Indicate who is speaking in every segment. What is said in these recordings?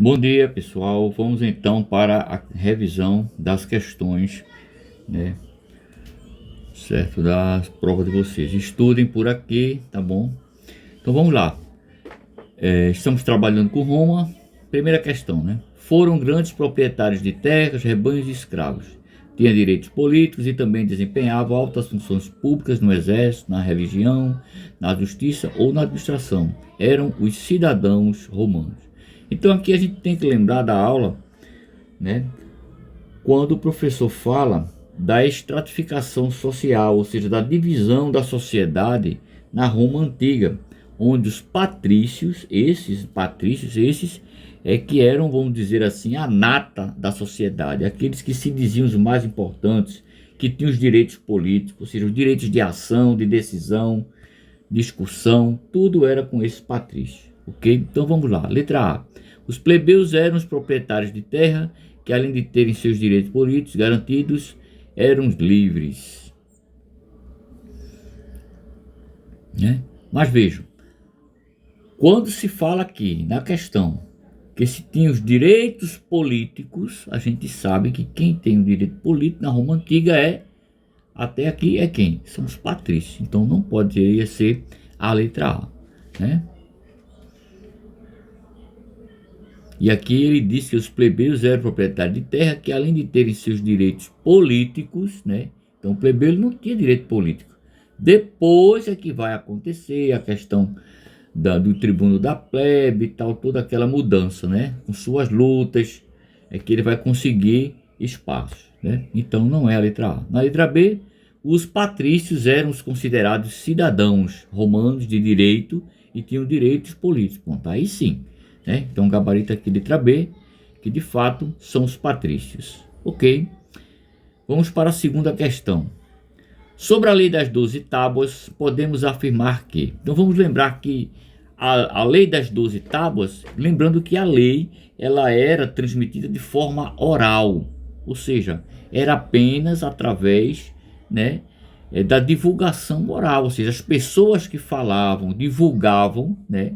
Speaker 1: Bom dia, pessoal. Vamos então para a revisão das questões, né, certo? Das provas de vocês. Estudem por aqui, tá bom? Então vamos lá. Estamos trabalhando com Roma. Primeira questão, né? Foram grandes proprietários de terras, rebanhos e escravos. Tinham direitos políticos e também desempenhavam altas funções públicas no exército, na religião, na justiça ou na administração. Eram os cidadãos romanos. Então aqui a gente tem que lembrar da aula, né? Quando o professor fala da estratificação social, ou seja, da divisão da sociedade na Roma antiga, onde os patrícios, esses é que eram, vamos dizer assim, a nata da sociedade, aqueles que se diziam os mais importantes, que tinham os direitos políticos, ou seja, os direitos de ação, de decisão, discussão, tudo era com esses patrícios, ok? Então vamos lá, letra A. Os plebeus eram os proprietários de terra, que além de terem seus direitos políticos garantidos, eram livres, né? Mas vejam, quando se fala aqui na questão que se tinha os direitos políticos, a gente sabe que quem tem o direito político na Roma Antiga até aqui é quem? São os patrícios. Então não poderia ser a letra A, né? E aqui ele diz que os plebeus eram proprietários de terra, que além de terem seus direitos políticos, né? Então o plebeu não tinha direito político. Depois é que vai acontecer a questão do tribuno da plebe e tal, toda aquela mudança, né? Com suas lutas, é que ele vai conseguir espaço, né? Então não é a letra A. Na letra B, os patrícios eram os considerados cidadãos romanos de direito e tinham direitos políticos. Bom, tá aí sim, né? Então gabarito aqui letra B, que de fato são os patrícios. Ok? Vamos para a segunda questão. Sobre a lei das 12 tábuas, podemos afirmar que... Então vamos lembrar que a lei das 12 tábuas, lembrando que a lei ela era transmitida de forma oral, ou seja, era apenas através, né, da divulgação oral, ou seja, as pessoas que falavam, divulgavam, né,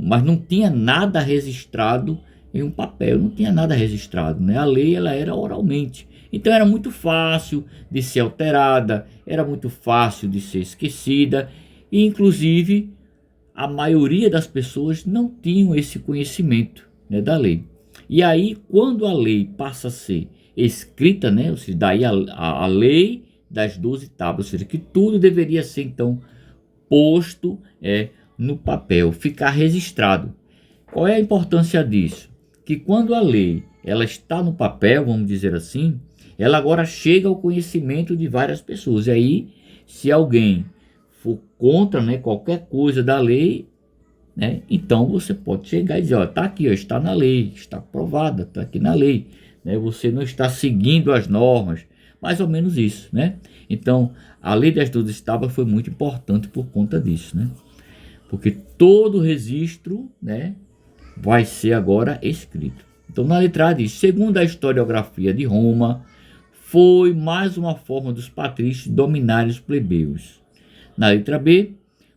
Speaker 1: mas não tinha nada registrado em um papel, não tinha nada registrado, né? A lei ela era oralmente, então era muito fácil de ser alterada, era muito fácil de ser esquecida, e inclusive a maioria das pessoas não tinham esse conhecimento, né, da lei. E aí quando a lei passa a ser escrita, né, ou seja, daí a lei das 12 tábuas, ou seja, que tudo deveria ser então posto no papel, ficar registrado. Qual é a importância disso? Que quando a lei ela está no papel, vamos dizer assim, ela agora chega ao conhecimento de várias pessoas. E aí, se alguém for contra, né, qualquer coisa da lei, né, então você pode chegar e dizer, ó, tá aqui, ó, está na lei, está aprovada, está aqui na lei, né, você não está seguindo as normas, mais ou menos isso, né? Então, a lei das 12 tábuas foi muito importante por conta disso, né? Porque todo registro, né, vai ser agora escrito. Então, na letra A diz, segundo a historiografia de Roma, foi mais uma forma dos patrícios dominarem os plebeus. Na letra B,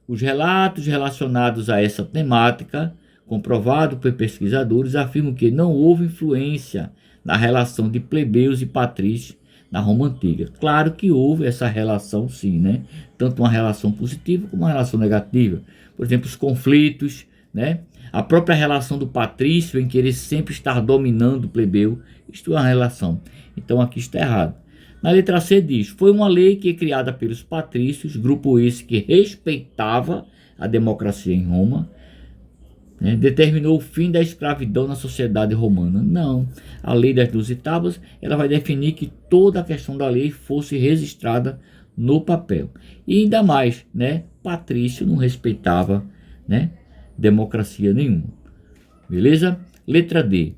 Speaker 1: os relatos relacionados a essa temática, comprovado por pesquisadores, afirmam que não houve influência na relação de plebeus e patrícios na Roma Antiga. Claro que houve essa relação sim, né? Tanto uma relação positiva como uma relação negativa. Por exemplo, os conflitos, né? A própria relação do patrício em querer sempre estar dominando o plebeu, isto é uma relação. Então aqui está errado. Na letra C diz, foi uma lei que é criada pelos patrícios, grupo esse que respeitava a democracia em Roma, né, determinou o fim da escravidão na sociedade romana. Não, a lei das 12 tábuas ela vai definir que toda a questão da lei fosse registrada no papel. E ainda mais, né, patrício não respeitava, né, democracia nenhuma. Beleza? Letra D.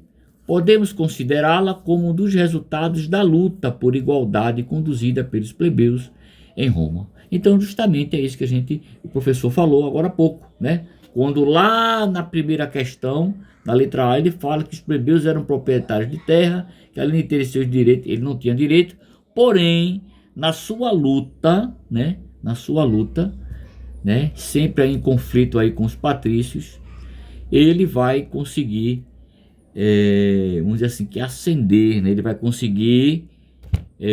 Speaker 1: Podemos considerá-la como um dos resultados da luta por igualdade conduzida pelos plebeus em Roma. Então, justamente é isso que o professor falou agora há pouco, né? Quando lá na primeira questão, na letra A, ele fala que os plebeus eram proprietários de terra, que além de terem seus direitos, ele não tinha direito, porém, na sua luta, né, sempre aí em conflito aí com os patrícios, ele vai conseguir, vamos dizer assim, que ascender, né? Ele vai conseguir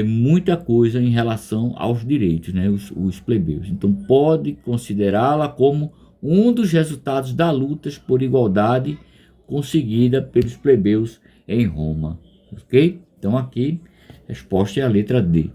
Speaker 1: muita coisa em relação aos direitos, né? Os plebeus. Então pode considerá-la como um dos resultados da luta por igualdade conseguida pelos plebeus em Roma, ok? Então aqui a resposta é a letra D.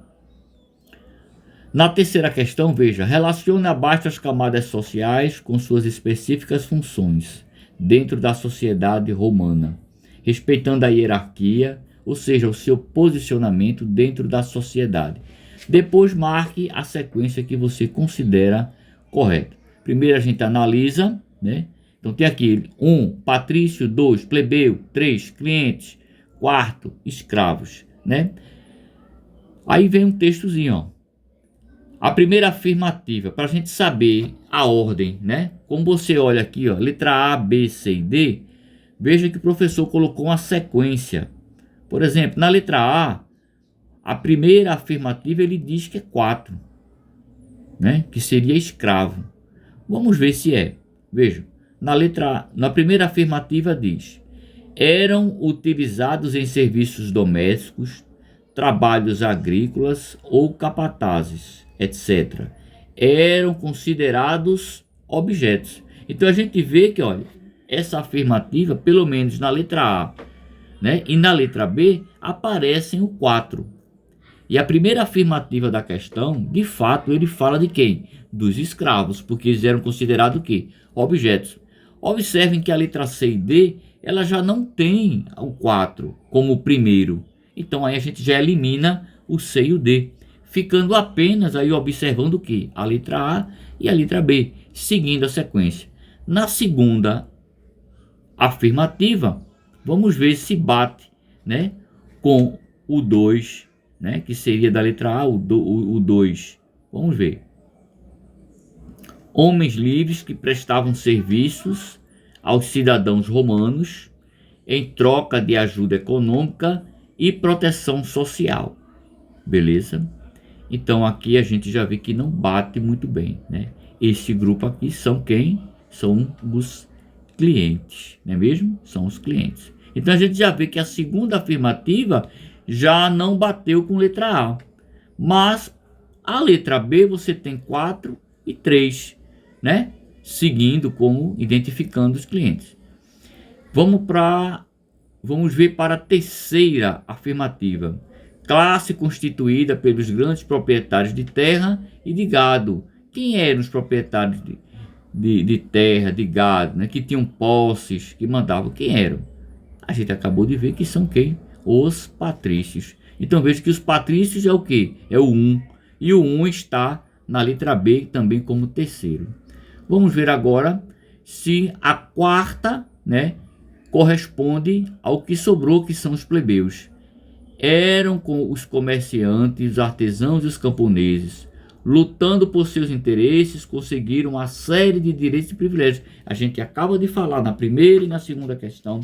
Speaker 1: Na terceira questão, veja, relacione abaixo as camadas sociais com suas específicas funções dentro da sociedade romana, respeitando a hierarquia, ou seja, o seu posicionamento dentro da sociedade. Depois marque a sequência que você considera correta. Primeiro a gente analisa, né? Então tem aqui 1, patrício, 2, plebeu, 3, clientes, 4, escravos, né? Aí vem um textozinho, ó. A primeira afirmativa, para a gente saber a ordem, né? Como você olha aqui, ó, letra A, B, C e D, veja que o professor colocou uma sequência. Por exemplo, na letra A, a primeira afirmativa ele diz que é 4, né? Que seria escravo. Vamos ver se é. Veja, na letra A, na primeira afirmativa diz: eram utilizados em serviços domésticos, trabalhos agrícolas ou capatazes, etc. Eram considerados objetos. Então a gente vê que, olha, essa afirmativa, pelo menos na letra A, né, e na letra B, aparecem o 4. E a primeira afirmativa da questão, de fato, ele fala de quem? Dos escravos, porque eles eram considerados o quê? Objetos. Observem que a letra C e D, ela já não tem o 4 como o primeiro. Então aí a gente já elimina o C e o D, ficando apenas aí observando o que? A letra A e a letra B, seguindo a sequência. Na segunda afirmativa, vamos ver se bate, né, com o 2, né, que seria da letra A, o 2. Vamos ver. Homens livres que prestavam serviços aos cidadãos romanos em troca de ajuda econômica e proteção social. Beleza? Então aqui a gente já vê que não bate muito bem, né? Esse grupo aqui são quem? São os clientes, não é mesmo? São os clientes. Então a gente já vê que a segunda afirmativa já não bateu com letra A. Mas a letra B você tem 4 e 3, né? Seguindo como identificando os clientes. Vamos ver para a terceira afirmativa. Classe constituída pelos grandes proprietários de terra e de gado. Quem eram os proprietários de terra, de gado, né? Que tinham posses, que mandavam? Quem eram? A gente acabou de ver que são quem? Os patrícios. Então veja que os patrícios é o quê? É o 1. E o 1 está na letra B também como terceiro. Vamos ver agora se a quarta, né, corresponde ao que sobrou, que são os plebeus. Eram com os comerciantes, os artesãos e os camponeses, lutando por seus interesses, conseguiram uma série de direitos e privilégios. A gente acaba de falar na primeira e na segunda questão,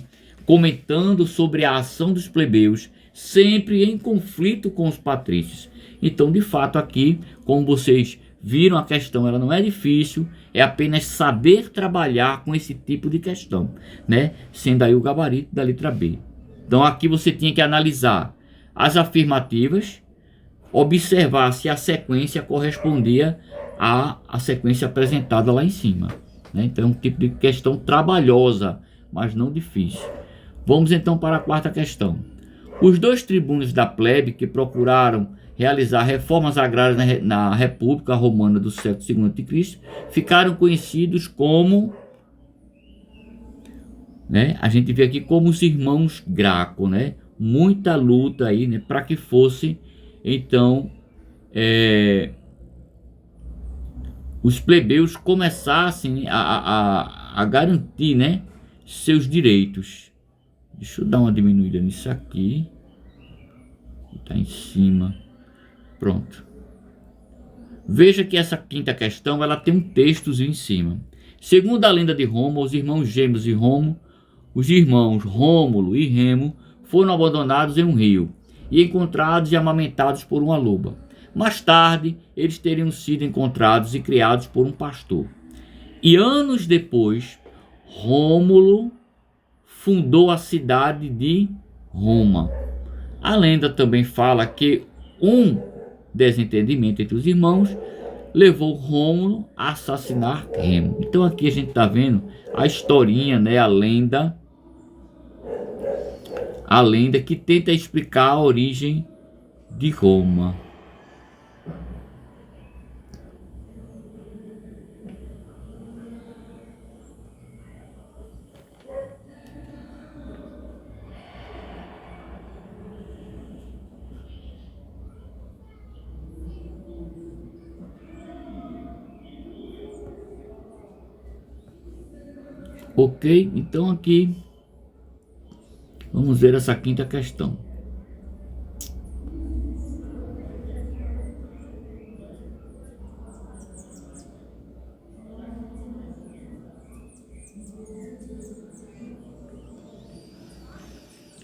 Speaker 1: comentando sobre a ação dos plebeus, sempre em conflito com os patrícios. Então, de fato, aqui, como vocês viram, a questão ela não é difícil, é apenas saber trabalhar com esse tipo de questão, né? Sendo aí o gabarito da letra B. Então aqui você tinha que analisar as afirmativas, observar se a sequência correspondia à sequência apresentada lá em cima, né? Então é um tipo de questão trabalhosa, mas não difícil. Vamos então para a quarta questão. Os dois tribunos da plebe que procuraram realizar reformas agrárias na República Romana do século II a.C. ficaram conhecidos como, né, a gente vê aqui como os irmãos Graco, né? Muita luta aí, né, para que fosse então os plebeus começassem a garantir, né, seus direitos. Deixa eu dar uma diminuída nisso aqui. Está em cima. Pronto. Veja que essa quinta questão ela tem um textozinho em cima. Segundo a lenda de Roma, os irmãos gêmeos de Roma, os irmãos Rômulo e Remo, foram abandonados em um rio e encontrados e amamentados por uma loba. Mais tarde, eles teriam sido encontrados e criados por um pastor. E anos depois, Rômulo fundou a cidade de Roma. A lenda também fala que um desentendimento entre os irmãos levou Rômulo a assassinar Remo. Então aqui a gente está vendo a historinha, né, a lenda que tenta explicar a origem de Roma. Ok? Então aqui vamos ver essa quinta questão.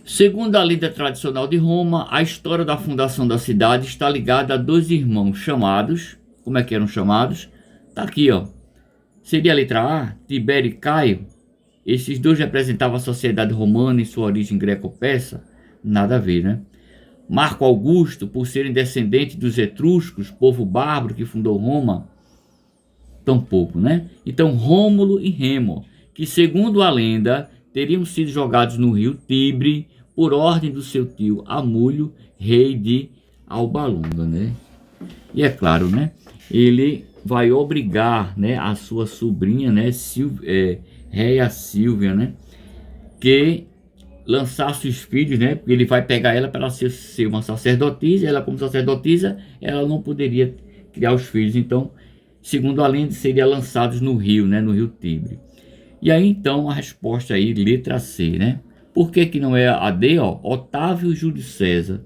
Speaker 1: Segundo a lenda tradicional de Roma, a história da fundação da cidade está ligada a dois irmãos chamados, como é que eram chamados? Tá aqui, ó. Seria a letra A, Tibério e Caio. Esses dois representavam a sociedade romana em sua origem greco-persa? Nada a ver, né? Marco Augusto, por serem descendentes dos etruscos, povo bárbaro que fundou Roma? Tampouco, né? Então, Rômulo e Remo, que segundo a lenda, teriam sido jogados no rio Tibre por ordem do seu tio Amulho, rei de Alba Longa, né? E é claro, né? Ele vai obrigar, né, a sua sobrinha, né, Réia Sílvia, né, que lançasse os filhos, né, porque ele vai pegar ela para ela ser uma sacerdotisa. Ela, como sacerdotisa, ela não poderia criar os filhos. Então, segundo a lenda, seria lançados no rio, né, no rio Tibre. E aí, então, a resposta aí, letra C, né? Por que que não é a D, ó? Otávio Júlio César.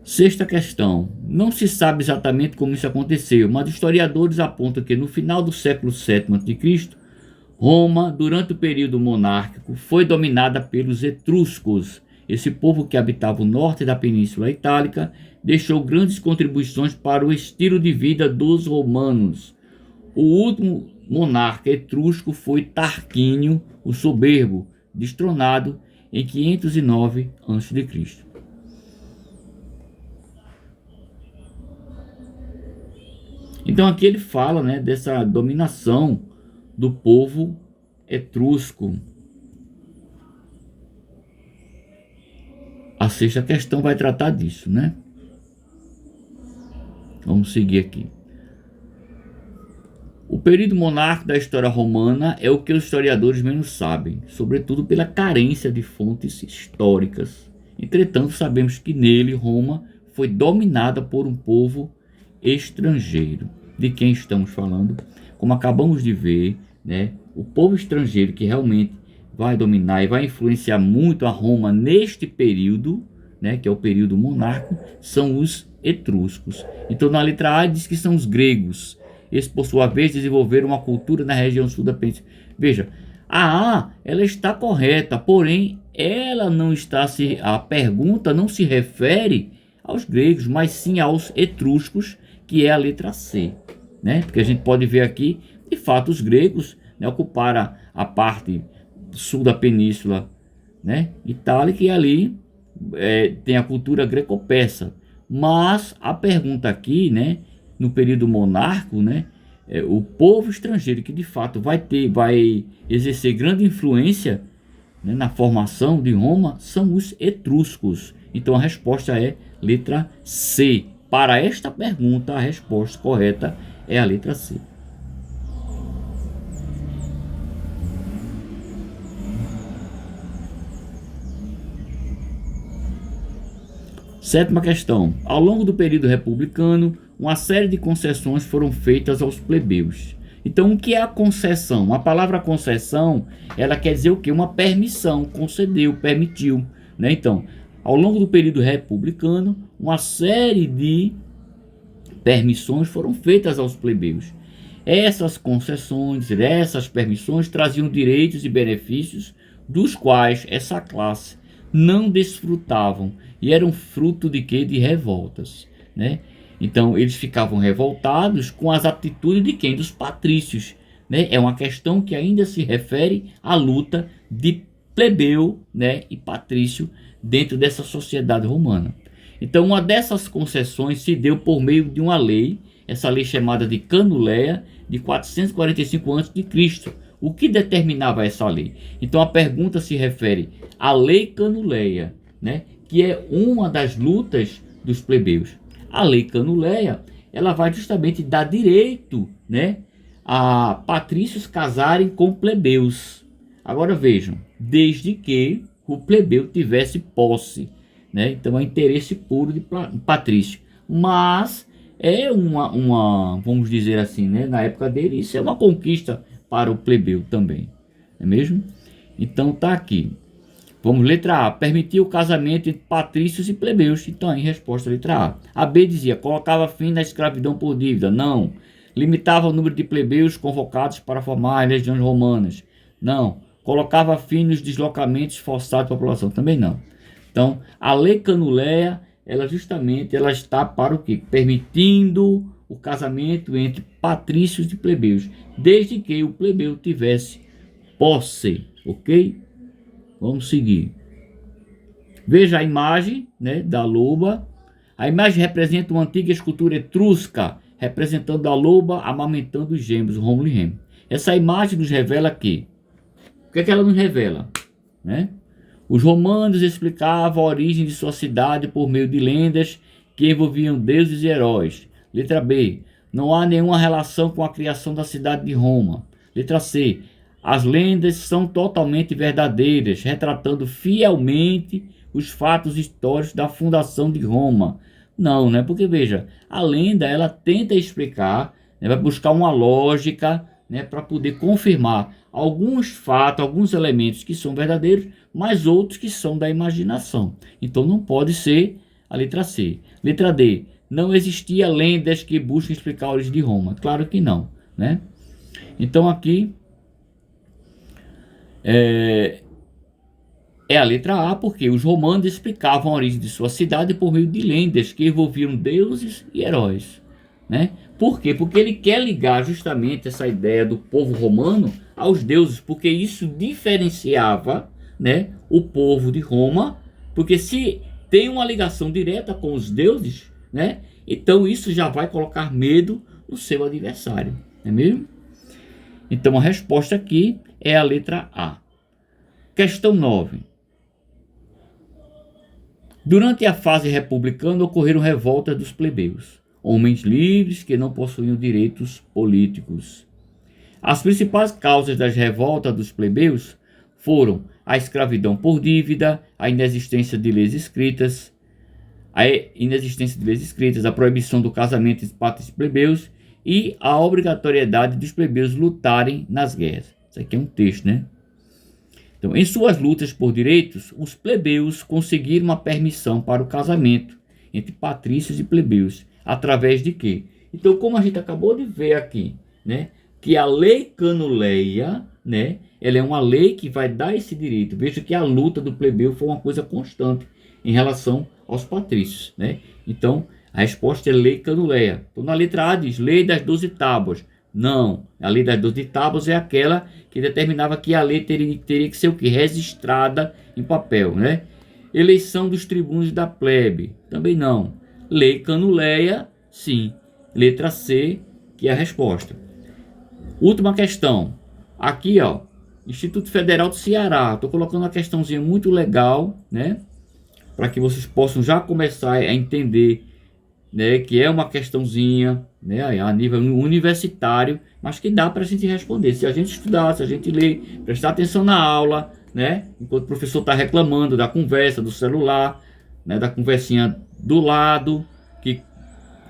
Speaker 1: Sexta questão. Não se sabe exatamente como isso aconteceu, mas historiadores apontam que no final do século VII a.C., Roma, durante o período monárquico, foi dominada pelos etruscos. Esse povo que habitava o norte da Península Itálica deixou grandes contribuições para o estilo de vida dos romanos. O último monarca etrusco foi Tarquínio, o Soberbo, destronado em 509 a.C. Então aqui ele fala, né, dessa dominação do povo etrusco. A sexta questão vai tratar disso, né? Vamos seguir aqui. O período monárquico da história romana é o que os historiadores menos sabem, sobretudo pela carência de fontes históricas. Entretanto, sabemos que nele Roma foi dominada por um povo estrangeiro. De quem estamos falando? Como acabamos de ver, né, o povo estrangeiro que realmente vai dominar e vai influenciar muito a Roma neste período, né, que é o período monárquico, são os etruscos. Então, na letra A diz que são os gregos. Eles, por sua vez, desenvolveram uma cultura na região sul da Península. Veja, a A, ela está correta, porém, ela não está a pergunta não se refere aos gregos, mas sim aos etruscos, que é a letra C, né? Porque a gente pode ver aqui, de fato, os gregos, né, ocuparam a parte sul da Península, né, Itálica, e ali tem a cultura greco-persa. Mas a pergunta aqui, né, no período monárquico, né, o povo estrangeiro que de fato vai exercer grande influência, né, na formação de Roma são os etruscos. Então a resposta é letra C. Para esta pergunta, a resposta correta é a letra C. Sétima questão. Ao longo do período republicano, uma série de concessões foram feitas aos plebeus. Então, o que é a concessão? A palavra concessão, ela quer dizer o quê? Uma permissão, concedeu, permitiu, né? Então, ao longo do período republicano, uma série de permissões foram feitas aos plebeus. Essas concessões, essas permissões traziam direitos e benefícios dos quais essa classe não desfrutavam e eram fruto de quê? De revoltas, né? Então eles ficavam revoltados com as atitudes de quem? Dos patrícios, né? É uma questão que ainda se refere à luta de plebeu, né, e patrício dentro dessa sociedade romana. Então uma dessas concessões se deu por meio de uma lei, essa lei chamada de Canuleia, de 445 a.C. O que determinava essa lei? Então a pergunta se refere à lei Canuleia, né, que é uma das lutas dos plebeus. A lei Canuleia, ela vai justamente dar direito, né, a patrícios casarem com plebeus. Agora vejam, desde que o plebeu tivesse posse, né? Então é interesse puro de patrício. Mas é vamos dizer assim, né? Na época dele, isso é uma conquista para o plebeu também, não é mesmo? Então tá aqui. Vamos, letra A, permitir o casamento entre patrícios e plebeus. Então, em resposta, letra A. A B dizia, colocava fim na escravidão por dívida. Não. Limitava o número de plebeus convocados para formar as legiões romanas. Não. Colocava fim nos deslocamentos forçados da população. Também não. Então, a lei Canuleia, ela justamente ela está para o quê? Permitindo o casamento entre patrícios e plebeus, desde que o plebeu tivesse posse, ok? Vamos seguir. Veja a imagem, né, da loba. A imagem representa uma antiga escultura etrusca, representando a loba amamentando os gêmeos, Rômulo e Remo. Essa imagem nos revela que... O que é que ela nos revela? Né? Os romanos explicavam a origem de sua cidade por meio de lendas que envolviam deuses e heróis. Letra B. Não há nenhuma relação com a criação da cidade de Roma. Letra C. As lendas são totalmente verdadeiras, retratando fielmente os fatos históricos da fundação de Roma. Não, né? Porque veja, a lenda ela tenta explicar, né, vai buscar uma lógica, né, para poder confirmar alguns fatos, alguns elementos que são verdadeiros, mas outros que são da imaginação. Então não pode ser a letra C. Letra D. Não existia lendas que busquem explicar a origem de Roma. Claro que não, né? Então aqui é a letra A, porque os romanos explicavam a origem de sua cidade por meio de lendas que envolviam deuses e heróis, né? Por quê? Porque ele quer ligar justamente essa ideia do povo romano aos deuses, porque isso diferenciava, né, o povo de Roma, porque se tem uma ligação direta com os deuses, né, então isso já vai colocar medo no seu adversário, não é mesmo? Então a resposta aqui é a letra A. Questão 9. Durante a fase republicana ocorreram revoltas dos plebeus, homens livres que não possuíam direitos políticos. As principais causas das revoltas dos plebeus foram a escravidão por dívida, a inexistência de leis escritas, a proibição do casamento entre patrícios e plebeus e a obrigatoriedade dos plebeus lutarem nas guerras. Isso aqui é um texto, né? Então, em suas lutas por direitos, os plebeus conseguiram uma permissão para o casamento entre patrícios e plebeus. Através de quê? Então, como a gente acabou de ver aqui, né, que a lei Canuleia, né, ela é uma lei que vai dar esse direito. Veja que a luta do plebeu foi uma coisa constante em relação aos patrícios, né? Então, a resposta é lei Canuleia. Então, na letra A diz lei das 12 tábuas. Não, a lei das 12 tábuas é aquela que determinava que a lei teria que ser o quê? Registrada em papel, né? Eleição dos tribunos da plebe. Também não. Lei Canuleia, sim. Letra C, que é a resposta. Última questão. Aqui, ó, Instituto Federal do Ceará. Estou colocando uma questãozinha muito legal, né? Para que vocês possam já começar a entender, né, que é uma questãozinha, né, a nível universitário, mas que dá para a gente responder. Se a gente estudar, se a gente ler, prestar atenção na aula, né, enquanto o professor está reclamando da conversa, do celular, né, da conversinha do lado, que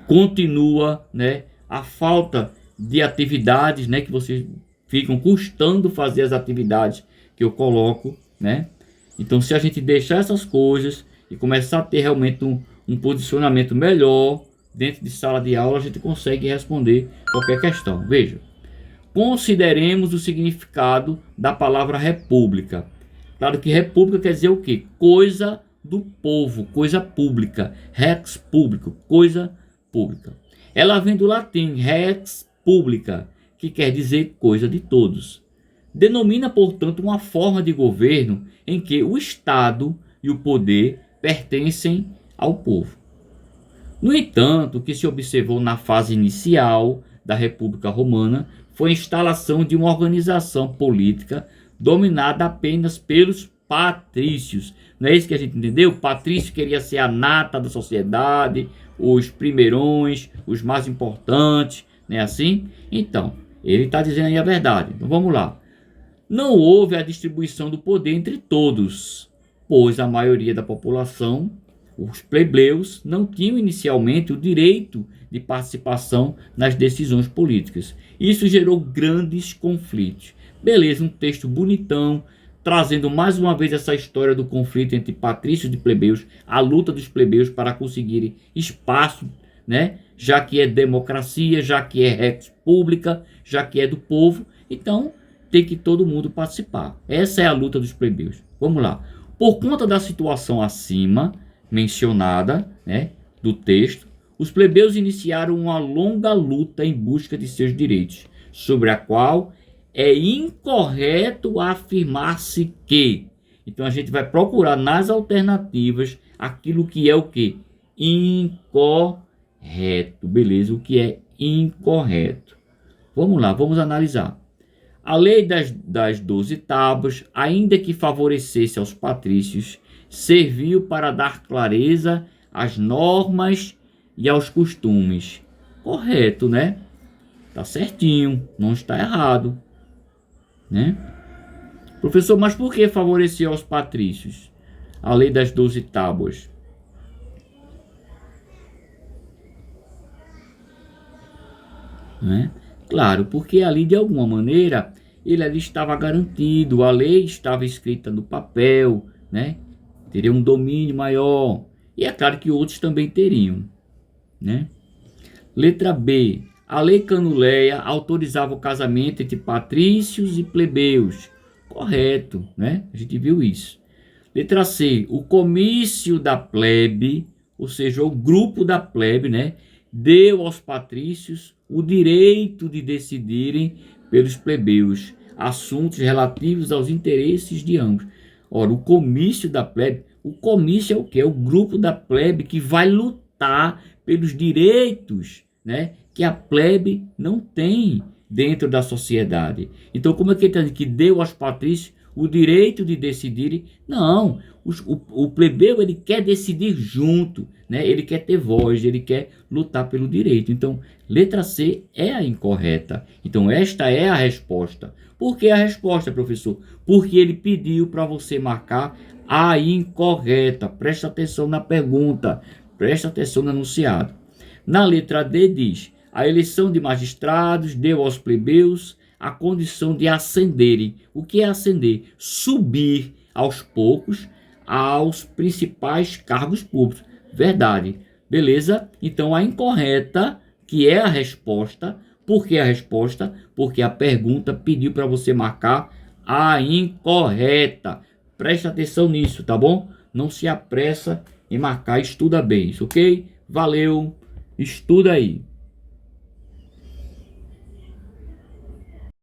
Speaker 1: continua, né, a falta de atividades, né, que vocês ficam custando fazer as atividades que eu coloco, né. Então, se a gente deixar essas coisas e começar a ter realmente um posicionamento melhor dentro de sala de aula, a gente consegue responder qualquer questão. Veja, consideremos o significado da palavra república. Claro que república quer dizer o quê? Coisa do povo, coisa pública. Rex público, coisa pública. Ela vem do latim res publica, que quer dizer coisa de todos. Denomina, portanto, uma forma de governo em que o Estado e o poder pertencem ao povo. No entanto, o que se observou na fase inicial da República Romana foi a instalação de uma organização política dominada apenas pelos patrícios. Não é isso que a gente entendeu? O patrício queria ser a nata da sociedade, os primeirões, os mais importantes, não é assim? Então, ele está dizendo aí a verdade. Então vamos lá. Não houve a distribuição do poder entre todos, pois a maioria da população, os plebeus, não tinham inicialmente o direito de participação nas decisões políticas. Isso gerou grandes conflitos. Beleza, um texto bonitão, trazendo mais uma vez essa história do conflito entre patrícios e plebeus, a luta dos plebeus para conseguirem espaço, né? Já que é democracia, já que é rex pública, já que é do povo, então tem que todo mundo participar. Essa é a luta dos plebeus. Vamos lá. Por conta da situação acima mencionada, né, do texto, os plebeus iniciaram uma longa luta em busca de seus direitos, sobre a qual é incorreto afirmar-se que. Então a gente vai procurar nas alternativas aquilo que é o que? Incorreto. Beleza? O que é incorreto? Vamos lá, vamos analisar. A lei das 12 tábuas, ainda que favorecesse aos patrícios, serviu para dar clareza às normas e aos costumes. Correto, né? Tá certinho, não está errado, né? Professor, mas por que favoreceu aos patrícios a lei das 12 tábuas? Né? Claro, porque ali de alguma maneira ele ali estava garantido, a lei estava escrita no papel, né? Teria um domínio maior. E é claro que outros também teriam, né? Letra B. A lei Canuleia autorizava o casamento entre patrícios e plebeus. Correto, né? A gente viu isso. Letra C. O comício da plebe, ou seja, o grupo da plebe, né, deu aos patrícios o direito de decidirem pelos plebeus assuntos relativos aos interesses de ambos. Ora, o comício da plebe, o comício é o que? É o grupo da plebe que vai lutar pelos direitos, né, que a plebe não tem dentro da sociedade. Então, como é que ele está dizendo que deu aos patrícios o direito de decidirem? Não, o plebeu ele quer decidir junto, né? Ele quer ter voz, ele quer lutar pelo direito. Então, letra C é a incorreta. Então, esta é a resposta. Por que a resposta, professor? Porque ele pediu para você marcar a incorreta. Presta atenção na pergunta, presta atenção no enunciado. Na letra D diz: a eleição de magistrados deu aos plebeus a condição de ascenderem. O que é ascender? Subir aos poucos aos principais cargos públicos. Verdade. Beleza? Então a incorreta, que é a resposta. Por que a resposta? Porque a pergunta pediu para você marcar a incorreta. Presta atenção nisso, tá bom? Não se apressa em marcar, estuda bem, isso, ok? Valeu, estuda aí.